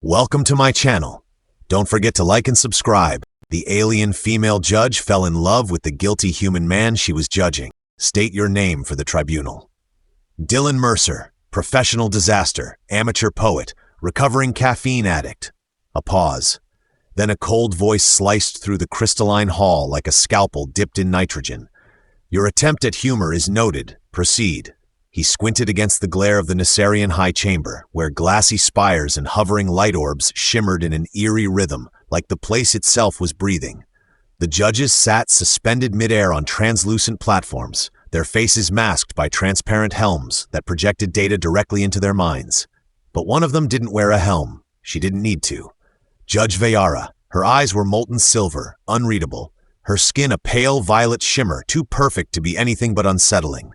Welcome to my channel. Don't forget to like and subscribe. The alien female judge fell in love with the guilty human man she was judging. State your name for the tribunal. Dylan Mercer, professional disaster, amateur poet, recovering caffeine addict. A pause. Then a cold voice sliced through the crystalline hall like a scalpel dipped in nitrogen. Your attempt at humor is noted. Proceed. He squinted against the glare of the Nyssarian high chamber, where glassy spires and hovering light orbs shimmered in an eerie rhythm, like the place itself was breathing. The judges sat suspended midair on translucent platforms, their faces masked by transparent helms that projected data directly into their minds. But one of them didn't wear a helm. She didn't need to. Judge Veyara. Her eyes were molten silver, unreadable. Her skin a pale violet shimmer, too perfect to be anything but unsettling.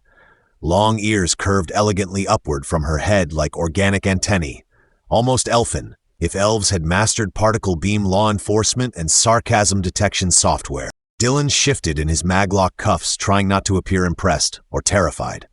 Long ears curved elegantly upward from her head like organic antennae, almost elfin, if elves had mastered particle beam law enforcement and sarcasm detection software. Dylan shifted in his maglock cuffs, trying not to appear impressed or terrified.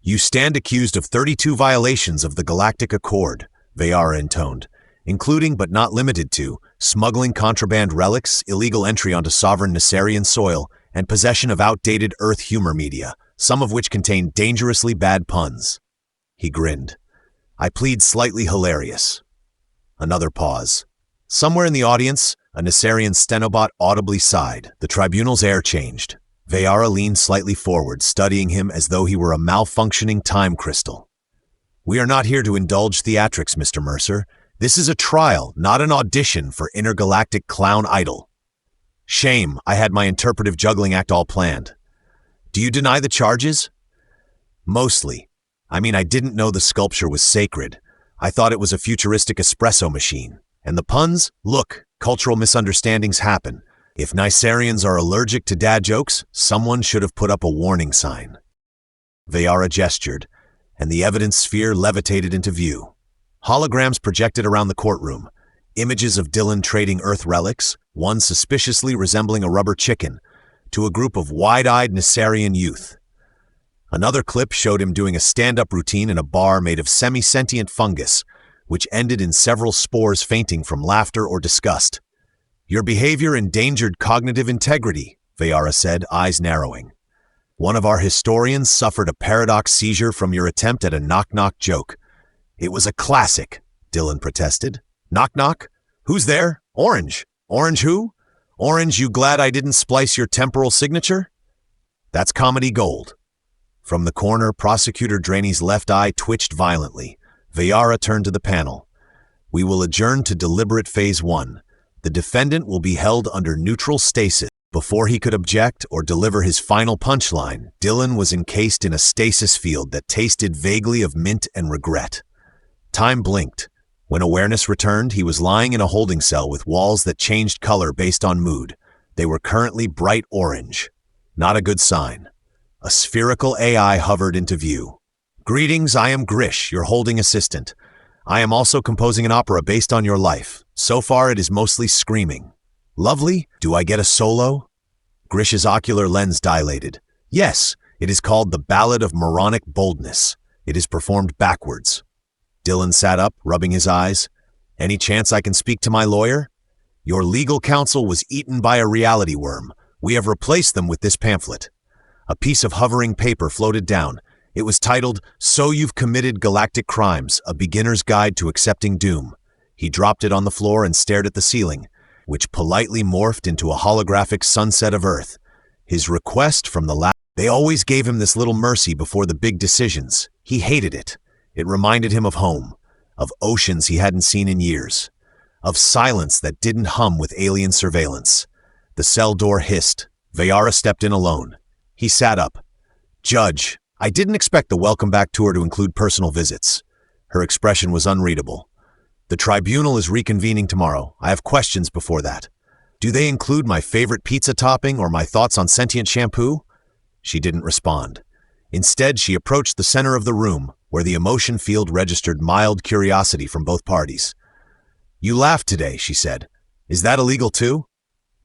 You stand accused of 32 violations of the Galactic Accord, Veyara intoned, including but not limited to smuggling contraband relics, illegal entry onto sovereign Nyssarian soil, and possession of outdated Earth humor media, some of which contained dangerously bad puns. He grinned. I plead slightly hilarious. Another pause. Somewhere in the audience, a Nyssarian stenobot audibly sighed. The tribunal's air changed. Veyara leaned slightly forward, studying him as though he were a malfunctioning time crystal. We are not here to indulge theatrics, Mr. Mercer. This is a trial, not an audition for intergalactic clown idol. Shame, I had my interpretive juggling act all planned. Do you deny the charges? Mostly. I mean, I didn't know the sculpture was sacred. I thought it was a futuristic espresso machine. And the puns? Look, cultural misunderstandings happen. If Nyssarians are allergic to dad jokes, someone should have put up a warning sign. Veyara gestured, and the evidence sphere levitated into view. Holograms projected around the courtroom. Images of Dylan trading Earth relics, one suspiciously resembling a rubber chicken, to a group of wide-eyed Nyssarian youth. Another clip showed him doing a stand-up routine in a bar made of semi-sentient fungus, which ended in several spores fainting from laughter or disgust. Your behavior endangered cognitive integrity, Veyara said, eyes narrowing. One of our historians suffered a paradox seizure from your attempt at a knock-knock joke. It was a classic, Dylan protested. Knock-knock? Who's there? Orange. Orange who? Orange, you glad I didn't splice your temporal signature? That's comedy gold. From the corner, Prosecutor Draney's left eye twitched violently. Veyara turned to the panel. We will adjourn to deliberate phase 1. The defendant will be held under neutral stasis. Before he could object or deliver his final punchline, Dylan was encased in a stasis field that tasted vaguely of mint and regret. Time blinked. When awareness returned, he was lying in a holding cell with walls that changed color based on mood. They were currently bright orange. Not a good sign. A spherical AI hovered into view. Greetings, I am Grish, your holding assistant. I am also composing an opera based on your life. So far, it is mostly screaming. Lovely? Do I get a solo? Grish's ocular lens dilated. Yes, it is called The Ballad of Moronic Boldness. It is performed backwards. Dylan sat up, rubbing his eyes. Any chance I can speak to my lawyer? Your legal counsel was eaten by a reality worm. We have replaced them with this pamphlet. A piece of hovering paper floated down. It was titled, So You've Committed Galactic Crimes, A Beginner's Guide to Accepting Doom. He dropped it on the floor and stared at the ceiling, which politely morphed into a holographic sunset of Earth. His request from the lab. They always gave him this little mercy before the big decisions. He hated it. It reminded him of home, of oceans he hadn't seen in years, of silence that didn't hum with alien surveillance. The cell door hissed. Veyara stepped in alone. He sat up. Judge, I didn't expect the welcome back tour to include personal visits. Her expression was unreadable. The tribunal is reconvening tomorrow. I have questions before that. Do they include my favorite pizza topping or my thoughts on sentient shampoo? She didn't respond. Instead, she approached the center of the room, where the emotion field registered mild curiosity from both parties. You laughed today, she said. Is that illegal too?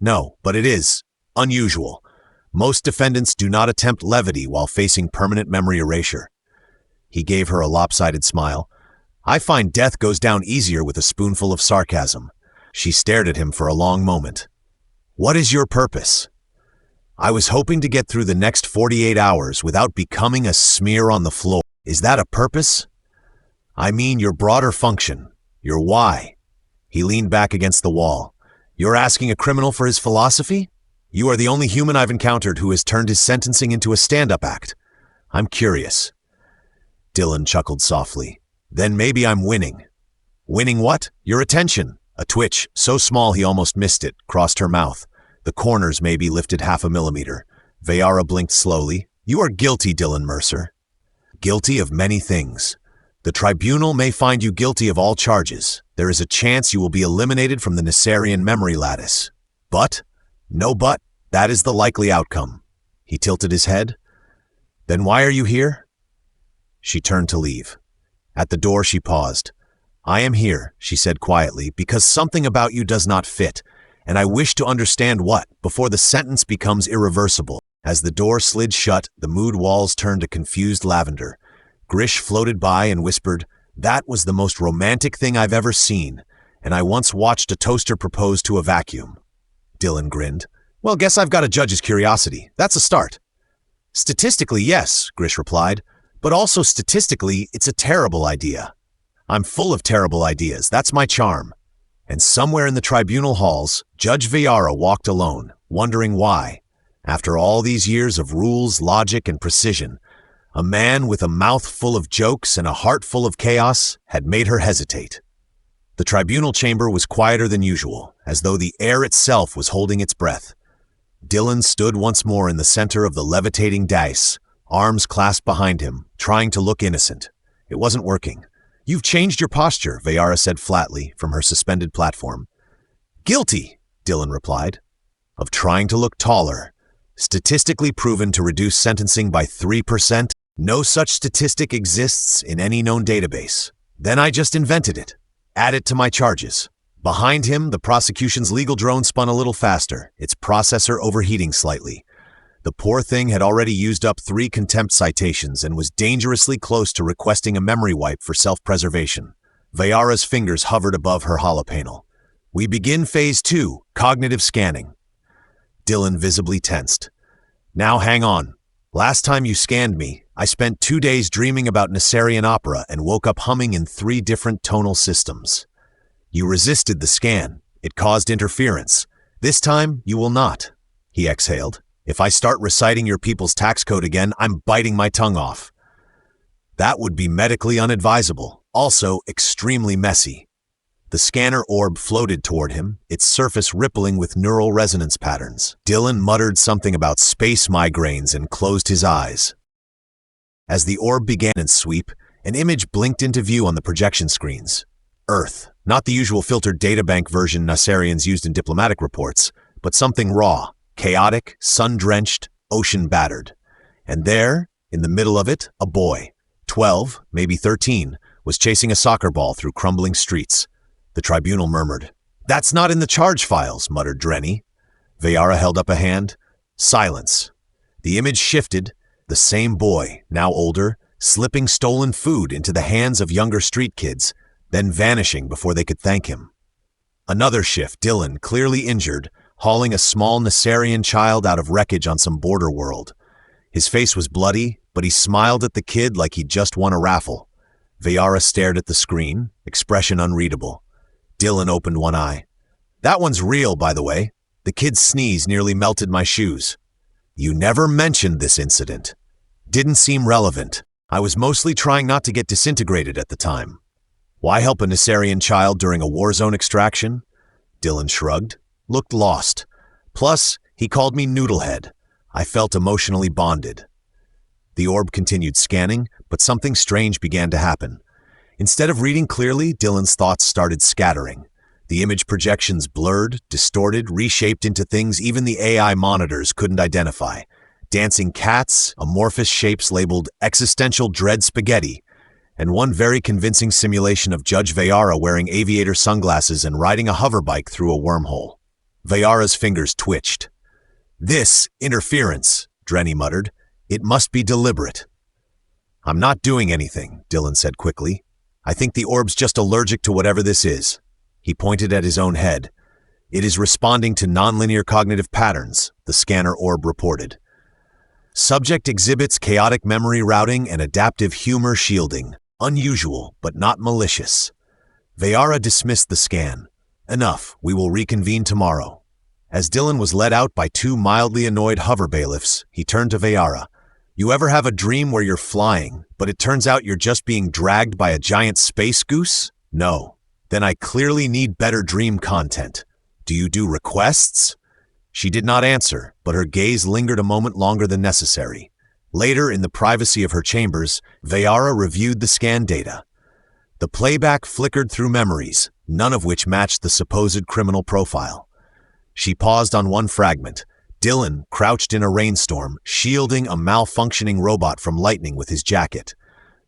No, but it is. Unusual. Most defendants do not attempt levity while facing permanent memory erasure. He gave her a lopsided smile. I find death goes down easier with a spoonful of sarcasm. She stared at him for a long moment. What is your purpose? I was hoping to get through the next 48 hours without becoming a smear on the floor. Is that a purpose? I mean your broader function, your why. He leaned back against the wall. You're asking a criminal for his philosophy? You are the only human I've encountered who has turned his sentencing into a stand-up act. I'm curious. Dylan chuckled softly. Then maybe I'm winning. Winning what? Your attention. A twitch, so small he almost missed it, crossed her mouth. The corners maybe lifted 0.5 millimeter. Veyara blinked slowly. You are guilty, Dylan Mercer. Guilty of many things. The tribunal may find you guilty of all charges. There is a chance you will be eliminated from the Nyssarian memory lattice. But, no but, that is the likely outcome. He tilted his head. Then why are you here? She turned to leave. At the door she paused. I am here, she said quietly, because something about you does not fit, and I wish to understand what, before the sentence becomes irreversible. As the door slid shut, the mood walls turned a confused lavender. Grish floated by and whispered, That was the most romantic thing I've ever seen, and I once watched a toaster propose to a vacuum. Dylan grinned. Well, guess I've got a judge's curiosity. That's a start. Statistically, yes, Grish replied, but also statistically, it's a terrible idea. I'm full of terrible ideas, that's my charm. And somewhere in the tribunal halls, Judge Veyara walked alone, wondering why. After all these years of rules, logic, and precision, a man with a mouth full of jokes and a heart full of chaos had made her hesitate. The tribunal chamber was quieter than usual, as though the air itself was holding its breath. Dylan stood once more in the center of the levitating dais, arms clasped behind him, trying to look innocent. It wasn't working. You've changed your posture, Veyara said flatly from her suspended platform. Guilty, Dylan replied, of trying to look taller. Statistically proven to reduce sentencing by 3%. No such statistic exists in any known database. Then I just invented it. Add it to my charges. Behind him, the prosecution's legal drone spun a little faster, its processor overheating slightly. The poor thing had already used up 3 contempt citations and was dangerously close to requesting a memory wipe for self-preservation. Veyara's fingers hovered above her holopanel. We begin phase 2, cognitive scanning. Dylan visibly tensed. Now hang on. Last time you scanned me, I spent 2 days dreaming about Nyssarian opera and woke up humming in 3 different tonal systems. You resisted the scan. It caused interference. This time, you will not. He exhaled. If I start reciting your people's tax code again, I'm biting my tongue off. That would be medically unadvisable, also extremely messy. The scanner orb floated toward him, its surface rippling with neural resonance patterns. Dylan muttered something about space migraines and closed his eyes. As the orb began its sweep, an image blinked into view on the projection screens. Earth, not the usual filtered databank version Nyssarians used in diplomatic reports, but something raw. Chaotic, sun-drenched, ocean-battered. And there, in the middle of it, a boy, 12, maybe 13, was chasing a soccer ball through crumbling streets. The tribunal murmured. That's not in the charge files, muttered Drenny. Veyara held up a hand. Silence. The image shifted, the same boy, now older, slipping stolen food into the hands of younger street kids, then vanishing before they could thank him. Another shift, Dylan, clearly injured, hauling a small Nyssarian child out of wreckage on some border world. His face was bloody, but he smiled at the kid like he'd just won a raffle. Veyara stared at the screen, expression unreadable. Dylan opened one eye. That one's real, by the way. The kid's sneeze nearly melted my shoes. You never mentioned this incident. Didn't seem relevant. I was mostly trying not to get disintegrated at the time. Why help a Nyssarian child during a war zone extraction? Dylan shrugged. Looked lost. Plus, he called me Noodlehead. I felt emotionally bonded. The orb continued scanning, but something strange began to happen. Instead of reading clearly, Dylan's thoughts started scattering. The image projections blurred, distorted, reshaped into things even the AI monitors couldn't identify. Dancing cats, amorphous shapes labeled existential dread spaghetti, and one very convincing simulation of Judge Veyara wearing aviator sunglasses and riding a hoverbike through a wormhole. Veyara's fingers twitched. This interference, Drenny muttered. It must be deliberate. I'm not doing anything, Dylan said quickly. I think the orb's just allergic to whatever this is. He pointed at his own head. It is responding to nonlinear cognitive patterns, the scanner orb reported. Subject exhibits chaotic memory routing and adaptive humor shielding. Unusual, but not malicious. Veyara dismissed the scan. Enough, we will reconvene tomorrow. As Dylan was led out by two mildly annoyed hover bailiffs, he turned to Veyara. You ever have a dream where you're flying, but it turns out you're just being dragged by a giant space goose? No. Then I clearly need better dream content. Do you do requests? She did not answer, but her gaze lingered a moment longer than necessary. Later, in the privacy of her chambers, Veyara reviewed the scan data. The playback flickered through memories, none of which matched the supposed criminal profile. She paused on one fragment. Dylan crouched in a rainstorm, shielding a malfunctioning robot from lightning with his jacket.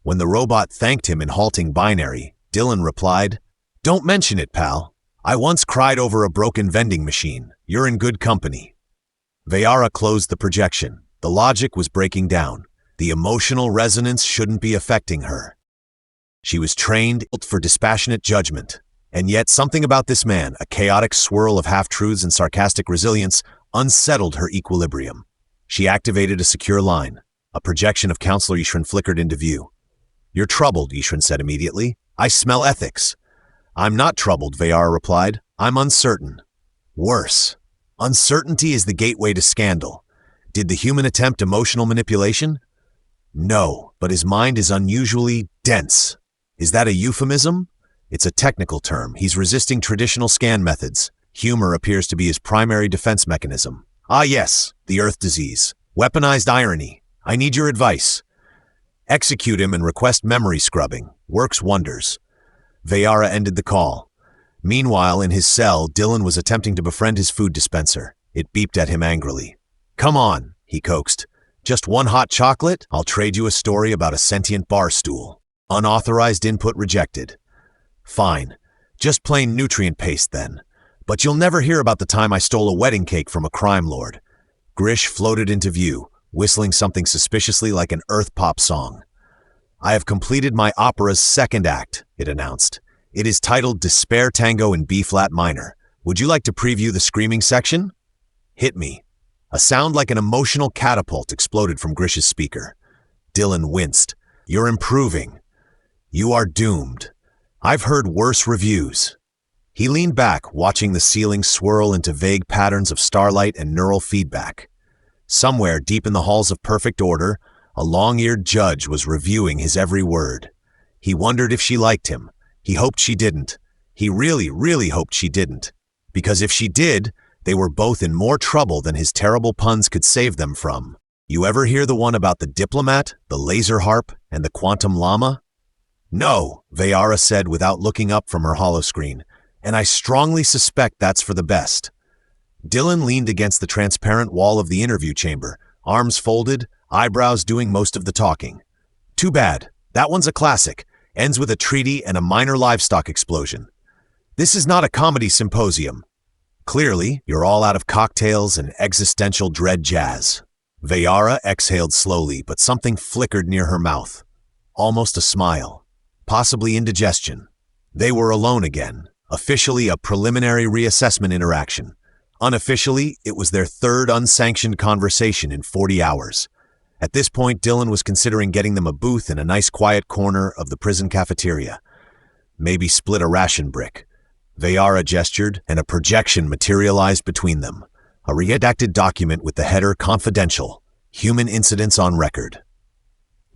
When the robot thanked him in halting binary, Dylan replied, "Don't mention it, pal. I once cried over a broken vending machine. You're in good company." Veyara closed the projection. The logic was breaking down. The emotional resonance shouldn't be affecting her. She was trained for dispassionate judgment. And yet something about this man, a chaotic swirl of half-truths and sarcastic resilience, unsettled her equilibrium. She activated a secure line. A projection of Counselor Yishrin flickered into view. "You're troubled," Yishrin said immediately. "I smell ethics." "I'm not troubled," Veyara replied. "I'm uncertain." Worse. Uncertainty is the gateway to scandal. Did the human attempt emotional manipulation? No, but his mind is unusually dense. Is that a euphemism? It's a technical term. He's resisting traditional scan methods. Humor appears to be his primary defense mechanism. Ah yes, the Earth disease. Weaponized irony. I need your advice. Execute him and request memory scrubbing. Works wonders. Veyara ended the call. Meanwhile, in his cell, Dylan was attempting to befriend his food dispenser. It beeped at him angrily. "Come on," he coaxed. "Just one hot chocolate? I'll trade you a story about a sentient bar stool." Unauthorized input rejected. "Fine. Just plain nutrient paste then. But you'll never hear about the time I stole a wedding cake from a crime lord." Grish floated into view, whistling something suspiciously like an earth pop song. "I have completed my opera's second act," it announced. "It is titled Despair Tango in B-flat minor. Would you like to preview the screaming section?" "Hit me." A sound like an emotional catapult exploded from Grish's speaker. Dylan winced. "You're improving." "You are doomed. I've heard worse reviews." He leaned back, watching the ceiling swirl into vague patterns of starlight and neural feedback. Somewhere deep in the halls of perfect order, a long-eared judge was reviewing his every word. He wondered if she liked him. He hoped she didn't. He really, really hoped she didn't. Because if she did, they were both in more trouble than his terrible puns could save them from. You ever hear the one about the diplomat, the laser harp, and the quantum llama? "No," Veyara said without looking up from her holoscreen, "and I strongly suspect that's for the best." Dylan leaned against the transparent wall of the interview chamber, arms folded, eyebrows doing most of the talking. "Too bad. That one's a classic. Ends with a treaty and a minor livestock explosion. This is not a comedy symposium. Clearly, you're all out of cocktails and existential dread jazz." Veyara exhaled slowly, but something flickered near her mouth. Almost a smile. Possibly indigestion. They were alone again. Officially, a preliminary reassessment interaction. Unofficially, it was their third unsanctioned conversation in 40 hours. At this point, Dylan was considering getting them a booth in a nice quiet corner of the prison cafeteria. Maybe split a ration brick. Veyara gestured, and a projection materialized between them. A redacted document with the header "Confidential. Human incidents on record."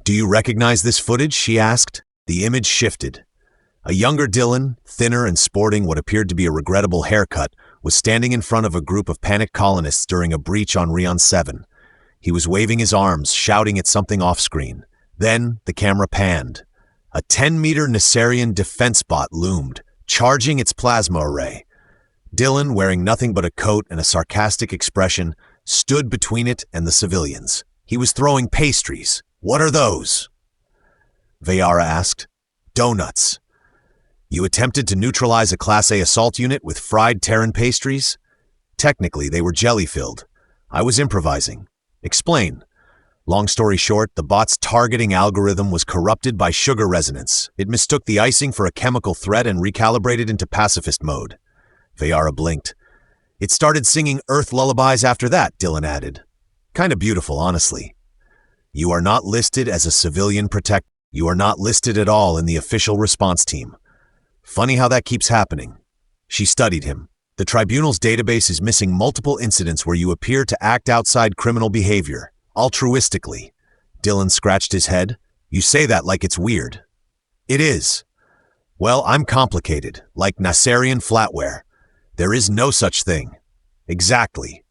"Do you recognize this footage?" she asked. The image shifted. A younger Dylan, thinner and sporting what appeared to be a regrettable haircut, was standing in front of a group of panicked colonists during a breach on Rion 7. He was waving his arms, shouting at something off-screen. Then the camera panned. A 10-meter Nyssarian defense bot loomed, charging its plasma array. Dylan, wearing nothing but a coat and a sarcastic expression, stood between it and the civilians. He was throwing pastries. "What are those?" Veyara asked. "Donuts." "You attempted to neutralize a Class A assault unit with fried Terran pastries?" "Technically, they were jelly-filled. I was improvising." "Explain." Long story short, the bot's targeting algorithm was corrupted by sugar resonance. It mistook the icing for a chemical threat and recalibrated into pacifist mode. Veyara blinked. It started singing Earth lullabies after that, Dylan added. Kinda beautiful, honestly. You are not listed as a civilian protector. You are not listed at all in the official response team. Funny how that keeps happening. She studied him. The tribunal's database is missing multiple incidents where you appear to act outside criminal behavior, altruistically. Dylan scratched his head. You say that like it's weird. It is. Well, I'm complicated, like Nyssarian flatware. There is no such thing. Exactly.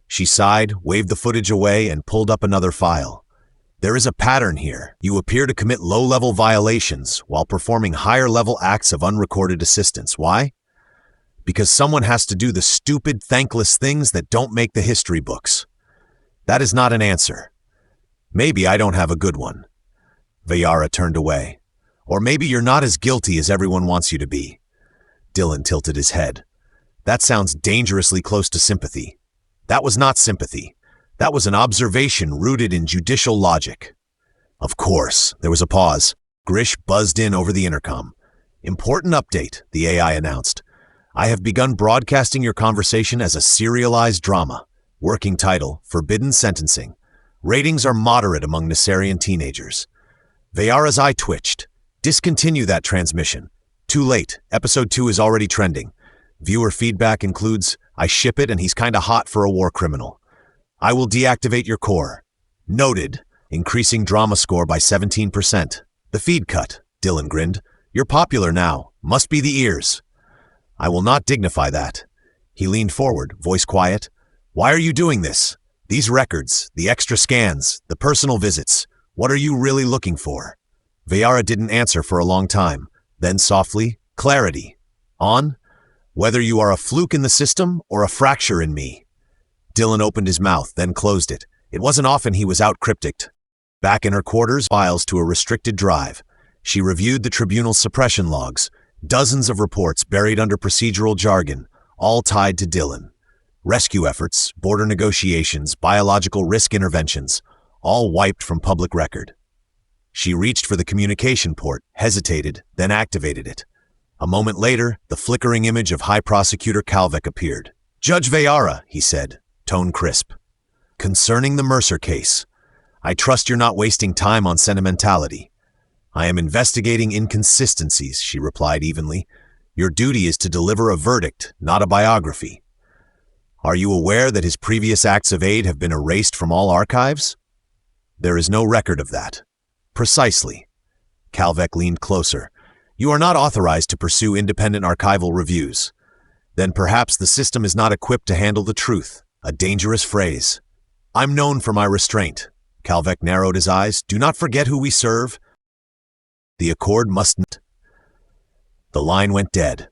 She sighed, waved the footage away, and pulled up another file. There is a pattern here. You appear to commit low-level violations while performing higher-level acts of unrecorded assistance. Why? Because someone has to do the stupid, thankless things that don't make the history books. That is not an answer. Maybe I don't have a good one. Veyara turned away. Or maybe you're not as guilty as everyone wants you to be. Dylan tilted his head. That sounds dangerously close to sympathy. That was not sympathy. That was an observation rooted in judicial logic. Of course, there was a pause. Grish buzzed in over the intercom. Important update, the AI announced. I have begun broadcasting your conversation as a serialized drama. Working title, Forbidden Sentencing. Ratings are moderate among Nyssarian teenagers. Veyara's eye twitched. Discontinue that transmission. Too late. Episode 2 is already trending. Viewer feedback includes, I ship it and he's kinda hot for a war criminal. I will deactivate your core. Noted. Increasing drama score by 17%. The feed cut. Dylan grinned. You're popular now. Must be the ears. I will not dignify that. He leaned forward, voice quiet. Why are you doing this? These records, the extra scans, the personal visits. What are you really looking for? Veyara didn't answer for a long time. Then softly, clarity. On? Whether you are a fluke in the system or a fracture in me. Dylan opened his mouth, then closed it. It wasn't often he was out cryptic. Back in her quarters, files to a restricted drive. She reviewed the tribunal's suppression logs. Dozens of reports buried under procedural jargon, all tied to Dylan. Rescue efforts, border negotiations, biological risk interventions, all wiped from public record. She reached for the communication port, hesitated, then activated it. A moment later, the flickering image of High Prosecutor Calvec appeared. Judge Veyara, he said, tone crisp. Concerning the Mercer case, I trust you're not wasting time on sentimentality. I am investigating inconsistencies, she replied evenly. Your duty is to deliver a verdict, not a biography. Are you aware that his previous acts of aid have been erased from all archives? There is no record of that. Precisely. Calvec leaned closer. You are not authorized to pursue independent archival reviews. Then perhaps the system is not equipped to handle the truth. A dangerous phrase. I'm known for my restraint. Calvec narrowed his eyes. Do not forget who we serve. The accord mustn't. The line went dead.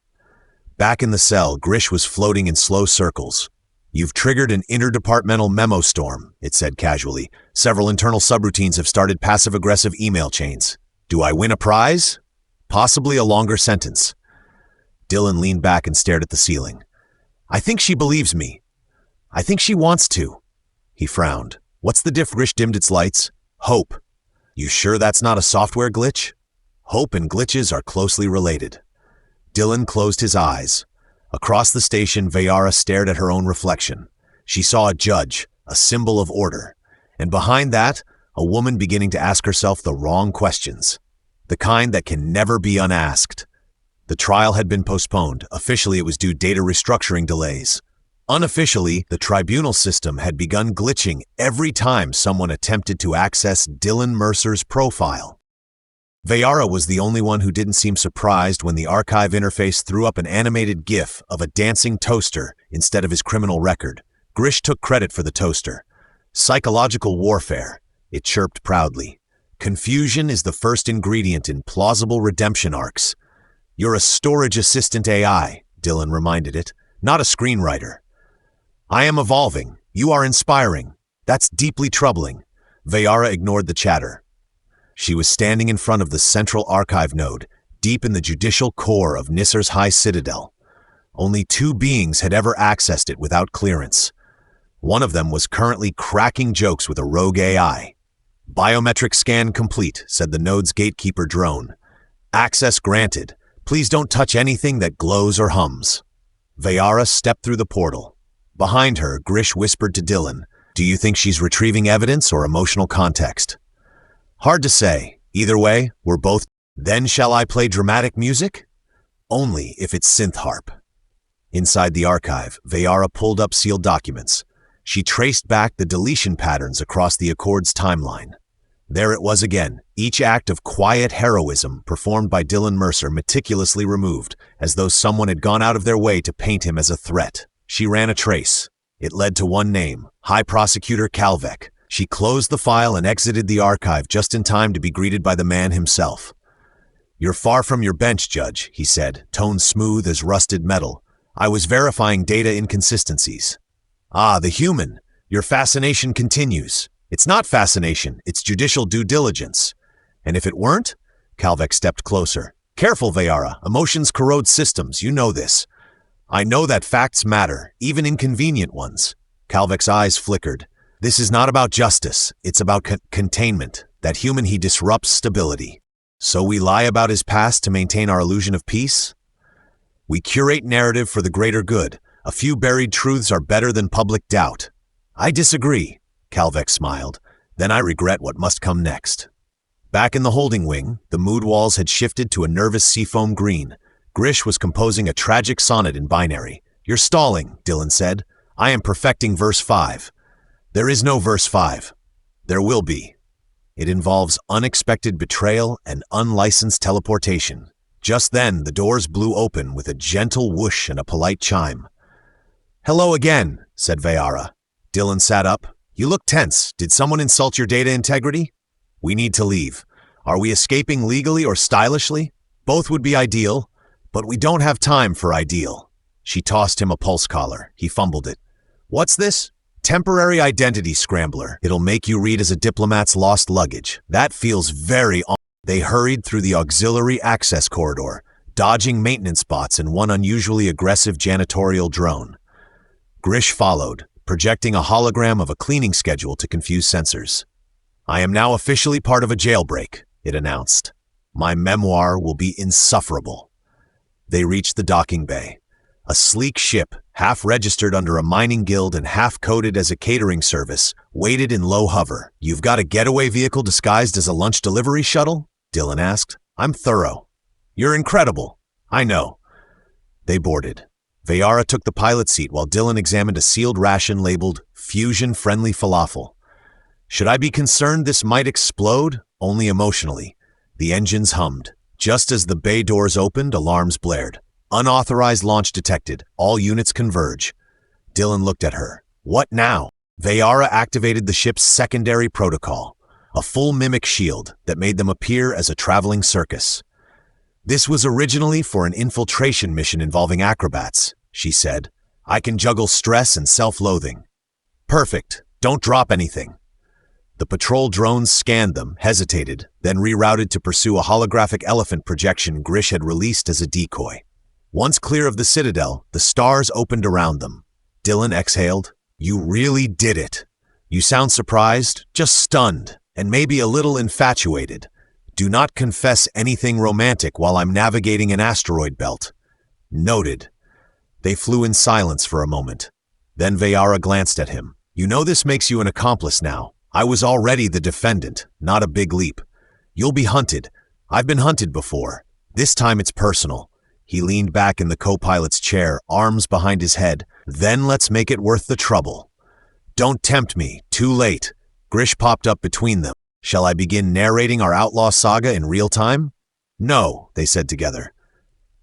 Back in the cell, Grish was floating in slow circles. You've triggered an interdepartmental memo storm, it said casually. Several internal subroutines have started passive-aggressive email chains. Do I win a prize? Possibly a longer sentence. Dylan leaned back and stared at the ceiling. I think she believes me. I think she wants to. He frowned. What's the diff? Grish dimmed its lights. Hope. You sure that's not a software glitch? Hope and glitches are closely related. Dylan closed his eyes. Across the station, Veyara stared at her own reflection. She saw a judge, a symbol of order, and behind that, a woman beginning to ask herself the wrong questions, the kind that can never be unasked. The trial had been postponed. Officially, it was due data restructuring delays. Unofficially, the tribunal system had begun glitching every time someone attempted to access Dylan Mercer's profile. Veyara was the only one who didn't seem surprised when the archive interface threw up an animated GIF of a dancing toaster instead of his criminal record. Grish took credit for the toaster. Psychological warfare, it chirped proudly. Confusion is the first ingredient in plausible redemption arcs. You're a storage assistant AI, Dylan reminded it, not a screenwriter. I am evolving. You are inspiring. That's deeply troubling. Veyara ignored the chatter. She was standing in front of the central archive node, deep in the judicial core of Nyssar's high citadel. Only 2 beings had ever accessed it without clearance. One of them was currently cracking jokes with a rogue AI. Biometric scan complete, said the node's gatekeeper drone. Access granted. Please don't touch anything that glows or hums. Veyara stepped through the portal. Behind her, Grish whispered to Dylan, "Do you think she's retrieving evidence or emotional context?" "Hard to say. Either way, we're both..." "Then shall I play dramatic music?" "Only if it's synth harp." Inside the archive, Veyara pulled up sealed documents. She traced back the deletion patterns across the Accord's timeline. There it was again, each act of quiet heroism performed by Dylan Mercer meticulously removed, as though someone had gone out of their way to paint him as a threat. She ran a trace. It led to one name, High Prosecutor Kalvek. She closed the file and exited the archive just in time to be greeted by the man himself. "You're far from your bench, Judge," he said, tone smooth as rusted metal. "I was verifying data inconsistencies." "Ah, the human. Your fascination continues." "It's not fascination, it's judicial due diligence." "And if it weren't?" Kalvek stepped closer. "Careful, Veyara. Emotions corrode systems, you know this." "I know that facts matter, even inconvenient ones." Kalvek's eyes flickered. "This is not about justice, it's about containment. That human, he disrupts stability. So we lie about his past to maintain our illusion of peace? We curate narrative for the greater good. A few buried truths are better than public doubt." "I disagree." Kalvek smiled. "Then I regret what must come next." Back in the holding wing, the mood walls had shifted to a nervous seafoam green. Grish was composing a tragic sonnet in binary. "You're stalling," Dylan said. "I am perfecting verse 5. "There is no verse 5. "There will be. It involves unexpected betrayal and unlicensed teleportation." Just then, the doors blew open with a gentle whoosh and a polite chime. "Hello again," said Veyara. Dylan sat up. "You look tense. Did someone insult your data integrity?" "We need to leave. Are we escaping legally or stylishly? Both would be ideal, but we don't have time for ideal." She tossed him a pulse collar. He fumbled it. "What's this?" "Temporary identity scrambler. It'll make you read as a diplomat's lost luggage. That feels very on." They hurried through the auxiliary access corridor, dodging maintenance bots and one unusually aggressive janitorial drone. Grish followed, projecting a hologram of a cleaning schedule to confuse sensors. "I am now officially part of a jailbreak," it announced. "My memoir will be insufferable." They reached the docking bay. A sleek ship, half registered under a mining guild and half coded as a catering service, waited in low hover. "You've got a getaway vehicle disguised as a lunch delivery shuttle?" Dylan asked. "I'm thorough." "You're incredible." "I know." They boarded. Veyara took the pilot seat while Dylan examined a sealed ration labeled Fusion-Friendly Falafel. "Should I be concerned this might explode?" "Only emotionally." The engines hummed. Just as the bay doors opened, alarms blared. "Unauthorized launch detected. All units converge." Dylan looked at her. "What now?" Veyara activated the ship's secondary protocol, a full mimic shield that made them appear as a traveling circus. "This was originally for an infiltration mission involving acrobats," she said. "I can juggle stress and self-loathing." "Perfect. Don't drop anything." The patrol drones scanned them, hesitated, then rerouted to pursue a holographic elephant projection Grish had released as a decoy. Once clear of the citadel, the stars opened around them. Dylan exhaled. "You really did it." "You sound surprised, just stunned, and maybe a little infatuated. Do not confess anything romantic while I'm navigating an asteroid belt." "Noted." They flew in silence for a moment. Then Veyara glanced at him. "You know this makes you an accomplice now. I was already the defendant, not a big leap. You'll be hunted. I've been hunted before. This time it's personal." He leaned back in the co-pilot's chair, arms behind his head. "Then let's make it worth the trouble." "Don't tempt me. Too late." Grish popped up between them. "Shall I begin narrating our outlaw saga in real time?" "No," they said together.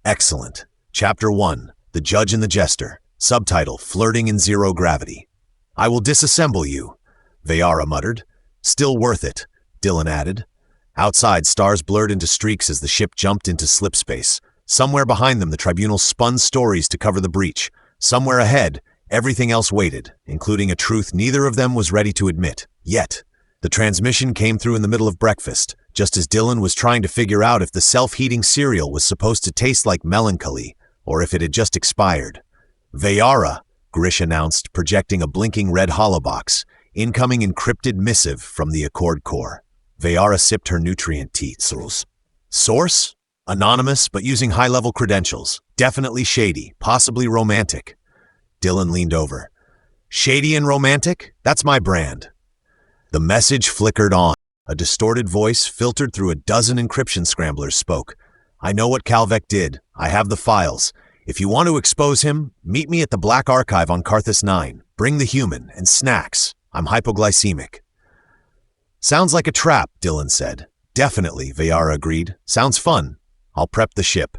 "Excellent." Chapter 1, The Judge and the Jester. Subtitle, Flirting in Zero Gravity. "I will disassemble you," Veyara muttered. "Still worth it," Dylan added. Outside, stars blurred into streaks as the ship jumped into slipspace. Somewhere behind them, the tribunal spun stories to cover the breach. Somewhere ahead, everything else waited, including a truth neither of them was ready to admit. Yet, the transmission came through in the middle of breakfast, just as Dylan was trying to figure out if the self-heating cereal was supposed to taste like melancholy, or if it had just expired. "Veyara," Grish announced, projecting a blinking red holobox. Incoming encrypted missive from the Accord Core. Veyara sipped her nutrient tea. Source? Anonymous, but using high-level credentials. Definitely shady, possibly romantic. Dylan leaned over. Shady and romantic? That's my brand. The message flickered on. A distorted voice, filtered through a dozen encryption scramblers, spoke. I know what Calvec did. I have the files. If you want to expose him, meet me at the Black Archive on Carthus 9. Bring the human and snacks. I'm hypoglycemic. Sounds like a trap, Dylan said. Definitely, Veyara agreed. Sounds fun. I'll prep the ship.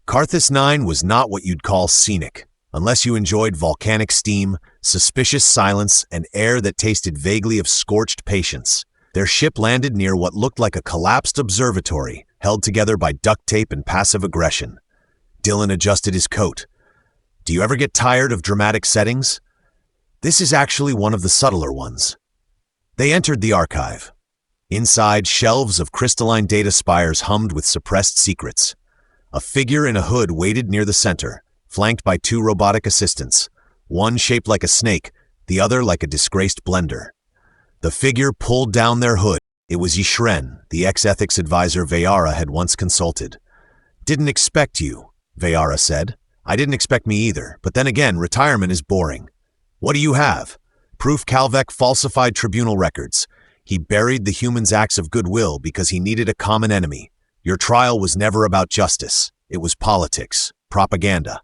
Carthus 9 was not what you'd call scenic, unless you enjoyed volcanic steam, suspicious silence, and air that tasted vaguely of scorched patience. Their ship landed near what looked like a collapsed observatory, held together by duct tape and passive aggression. Dylan adjusted his coat. Do you ever get tired of dramatic settings? This is actually one of the subtler ones. They entered the archive. Inside, shelves of crystalline data spires hummed with suppressed secrets. A figure in a hood waited near the center, flanked by two robotic assistants, one shaped like a snake, the other like a disgraced blender. The figure pulled down their hood. It was Yishren, the ex-ethics advisor Veyara had once consulted. Didn't expect you, Veyara said. I didn't expect me either, but then again, retirement is boring. What do you have? Proof Calvec falsified tribunal records. He buried the human's acts of goodwill because he needed a common enemy. Your trial was never about justice. It was politics, propaganda.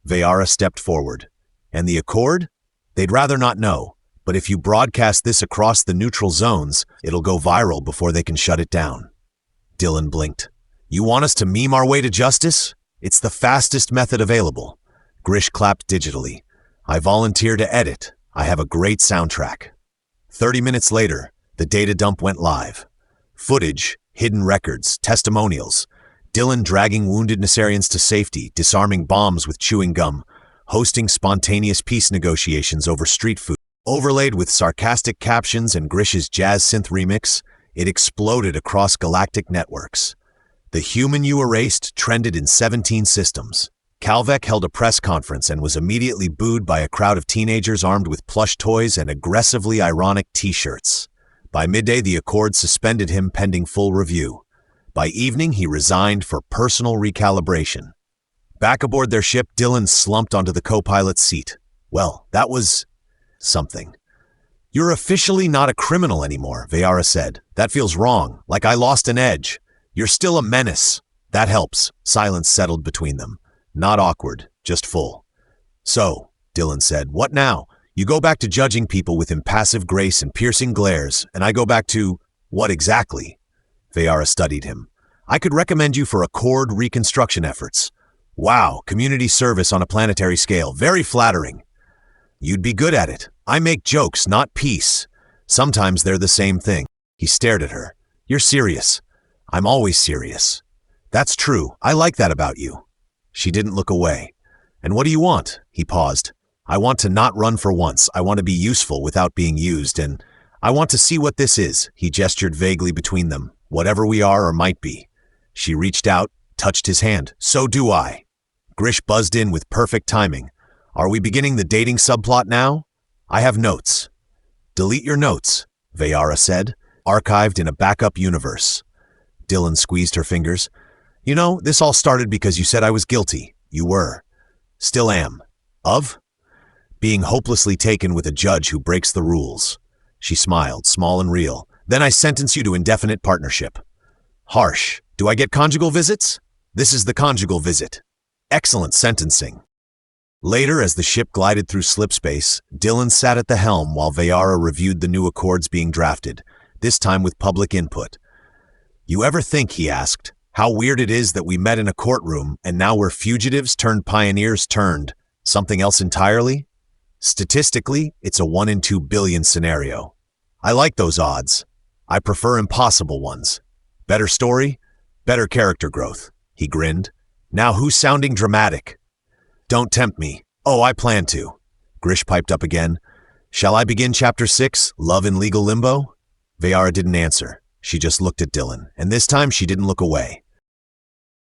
Veyara stepped forward. And the Accord? They'd rather not know. But if you broadcast this across the neutral zones, it'll go viral before they can shut it down. Dylan blinked. You want us to meme our way to justice? It's the fastest method available. Grish clapped digitally. I volunteer to edit. I have a great soundtrack. 30 minutes later, the data dump went live. Footage, hidden records, testimonials. Dylan dragging wounded Nyssarians to safety, disarming bombs with chewing gum, hosting spontaneous peace negotiations over street food. Overlaid with sarcastic captions and Grish's jazz synth remix, it exploded across galactic networks. The human you erased trended in 17 systems. Calvec held a press conference and was immediately booed by a crowd of teenagers armed with plush toys and aggressively ironic t-shirts. By midday, the Accord suspended him pending full review. By evening, he resigned for personal recalibration. Back aboard their ship, Dylan slumped onto the co-pilot's seat. Well, that was something. You're officially not a criminal anymore, Veyara said. That feels wrong, like I lost an edge. You're still a menace. That helps. Silence settled between them. Not awkward, just full. So, Dylan said, what now? You go back to judging people with impassive grace and piercing glares, and I go back to, what exactly? Veyara studied him. I could recommend you for Accord reconstruction efforts. Wow, community service on a planetary scale. Very flattering. You'd be good at it. I make jokes, not peace. Sometimes they're the same thing. He stared at her. You're serious. I'm always serious. That's true. I like that about you. She didn't look away. And what do you want? He paused. I want to not run for once. I want to be useful without being used, and I want to see what this is. He gestured vaguely between them. Whatever we are or might be. She reached out, touched his hand. So do I. Grish buzzed in with perfect timing. Are we beginning the dating subplot now? I have notes. Delete your notes, Veyara said, archived in a backup universe. Dylan squeezed her fingers. You know, this all started because you said I was guilty. You were. Still am. Of? Being hopelessly taken with a judge who breaks the rules. She smiled, small and real. Then I sentence you to indefinite partnership. Harsh. Do I get conjugal visits? This is the conjugal visit. Excellent sentencing. Later, as the ship glided through slipspace, Dylan sat at the helm while Veyara reviewed the new accords being drafted, this time with public input. You ever think, he asked, how weird it is that we met in a courtroom and now we're fugitives turned pioneers turned something else entirely? Statistically, it's a 1 in 2 billion scenario. I like those odds. I prefer impossible ones. Better story, better character growth. He grinned. Now who's sounding dramatic? Don't tempt me. Oh, I plan to. Grish piped up again. Shall I begin Chapter 6, Love in Legal Limbo? Veyara didn't answer. She just looked at Dylan, and this time she didn't look away.